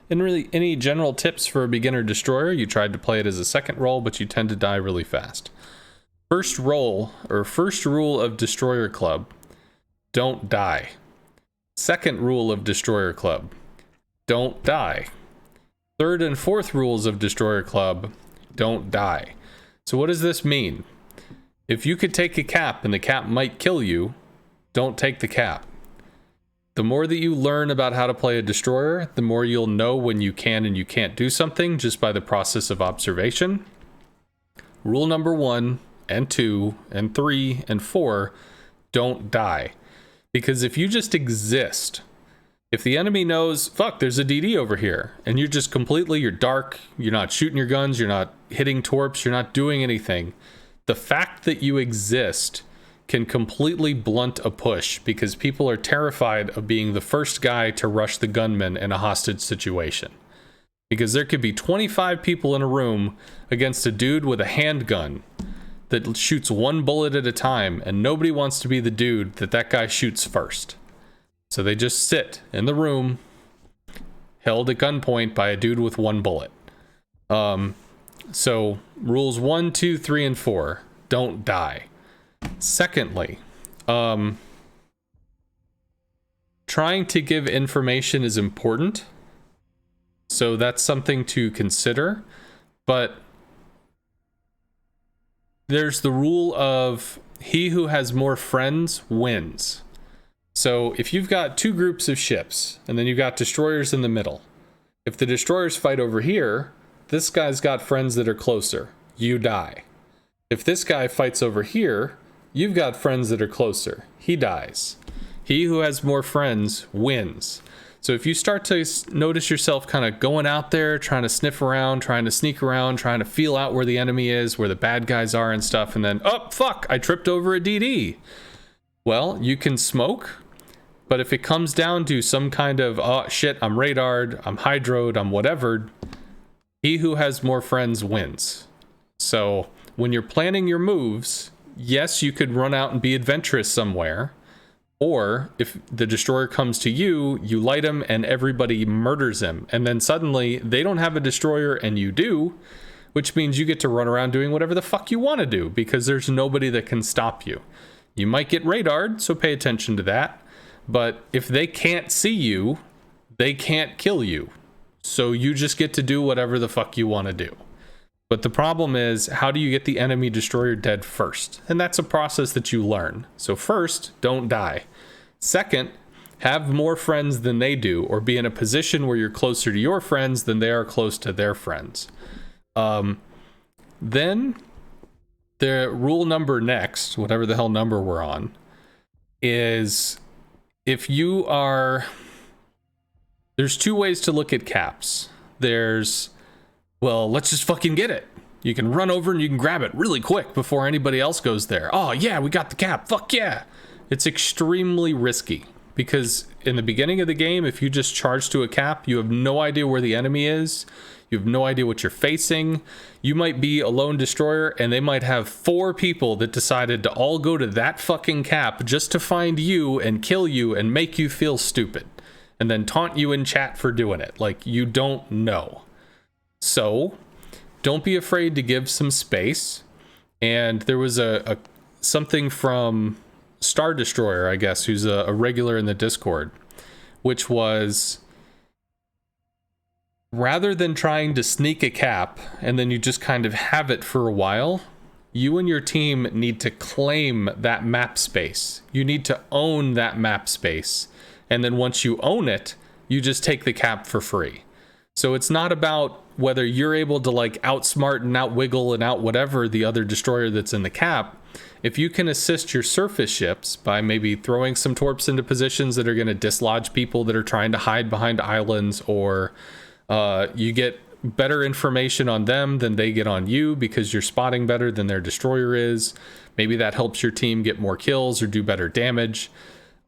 And really, any general tips for a beginner destroyer? You tried to play it as a second role, but you tend to die really fast. First rule of Destroyer Club, don't die. Second rule of Destroyer Club, don't die. Third and fourth rules of Destroyer Club, don't die. So what does this mean? If you could take a cap and the cap might kill you, don't take the cap. The more that you learn about how to play a destroyer, the more you'll know when you can and you can't do something just by the process of observation. Rule number 1 and 2 and 3 and 4, don't die. Because if you just exist, if the enemy knows, fuck, there's a DD over here, and you're dark, you're not shooting your guns, you're not hitting torps, you're not doing anything, the fact that you exist can completely blunt a push because people are terrified of being the first guy to rush the gunman in a hostage situation. Because there could be 25 people in a room against a dude with a handgun that shoots one bullet at a time, and nobody wants to be the dude that guy shoots first. So they just sit in the room, held at gunpoint by a dude with one bullet. So rules 1, 2, 3, and 4, don't die. Secondly, trying to give information is important. So that's something to consider. But there's the rule of he who has more friends wins. So if you've got two groups of ships and then you've got destroyers in the middle, if the destroyers fight over here, this guy's got friends that are closer, you die. If this guy fights over here, you've got friends that are closer, he dies. He who has more friends wins. So if you start to notice yourself kind of going out there, trying to sniff around, trying to sneak around, trying to feel out where the enemy is, where the bad guys are and stuff, and then, oh, fuck, I tripped over a DD. Well, you can smoke, but if it comes down to some kind of, oh, shit, I'm radared, I'm hydroed, I'm whatever, he who has more friends wins. So when you're planning your moves, yes, you could run out and be adventurous somewhere. Or if the destroyer comes to you, you light him and everybody murders him. And then suddenly they don't have a destroyer and you do, which means you get to run around doing whatever the fuck you want to do because there's nobody that can stop you. You might get radared, so pay attention to that. But if they can't see you, they can't kill you. So you just get to do whatever the fuck you want to do. But the problem is, how do you get the enemy destroyer dead first? And that's a process that you learn. So first, don't die. Second, have more friends than they do, or be in a position where you're closer to your friends than they are close to their friends. Then, the rule number next, whatever the hell number we're on, is if you are... There's two ways to look at caps. There's... well, let's just fucking get it. You can run over and you can grab it really quick before anybody else goes there. Oh, yeah, we got the cap. Fuck yeah. It's extremely risky because in the beginning of the game, if you just charge to a cap, you have no idea where the enemy is. You have no idea what you're facing. You might be a lone destroyer and they might have 4 people that decided to all go to that fucking cap just to find you and kill you and make you feel stupid and then taunt you in chat for doing it. Like, you don't know. So, don't be afraid to give some space. And there was a something from Star Destroyer, I guess, who's a regular in the Discord, which was rather than trying to sneak a cap and then you just kind of have it for a while, you and your team need to claim that map space. You need to own that map space. And then once you own it, you just take the cap for free. So it's not about whether you're able to like outsmart and outwiggle and out whatever the other destroyer that's in the cap. If you can assist your surface ships by maybe throwing some torps into positions that are going to dislodge people that are trying to hide behind islands, or you get better information on them than they get on you because you're spotting better than their destroyer is. Maybe that helps your team get more kills or do better damage.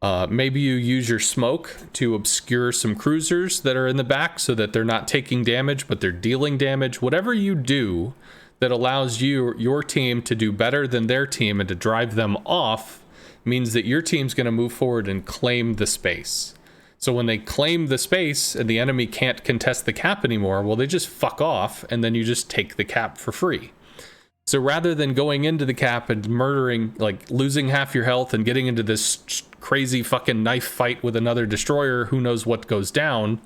Maybe you use your smoke to obscure some cruisers that are in the back so that they're not taking damage, but they're dealing damage. Whatever you do that allows your team to do better than their team and to drive them off means that your team's going to move forward and claim the space. So when they claim the space and the enemy can't contest the cap anymore, well, they just fuck off, and then you just take the cap for free. So rather than going into the cap and murdering, like losing half your health and getting into this crazy fucking knife fight with another destroyer, who knows what goes down,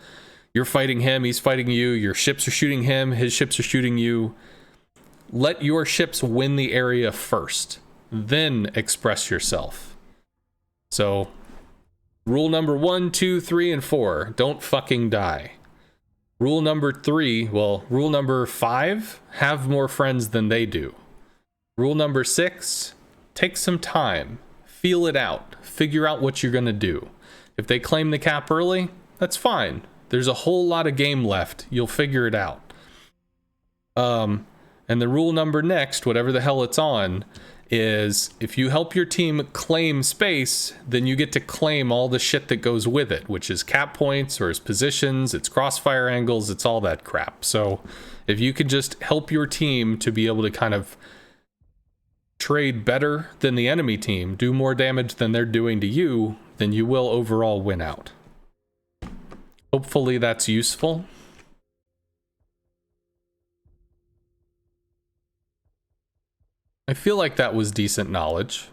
you're fighting him, he's fighting you, your ships are shooting him, his ships are shooting you. Let your ships win the area first, then express yourself. So rule number 1, 2, 3, and 4, don't fucking die. Rule number 5, have more friends than they do. Rule number 6, take some time, feel it out, figure out what you're gonna do. If they claim the cap early, that's fine. There's a whole lot of game left. You'll figure it out. And the rule number next, whatever the hell it's on, is if you help your team claim space, then you get to claim all the shit that goes with it, which is cap points or its positions, its crossfire angles, it's all that crap. So if you could just help your team to be able to kind of trade better than the enemy team, do more damage than they're doing to you, then you will overall win out. Hopefully that's useful. I feel like that was decent knowledge.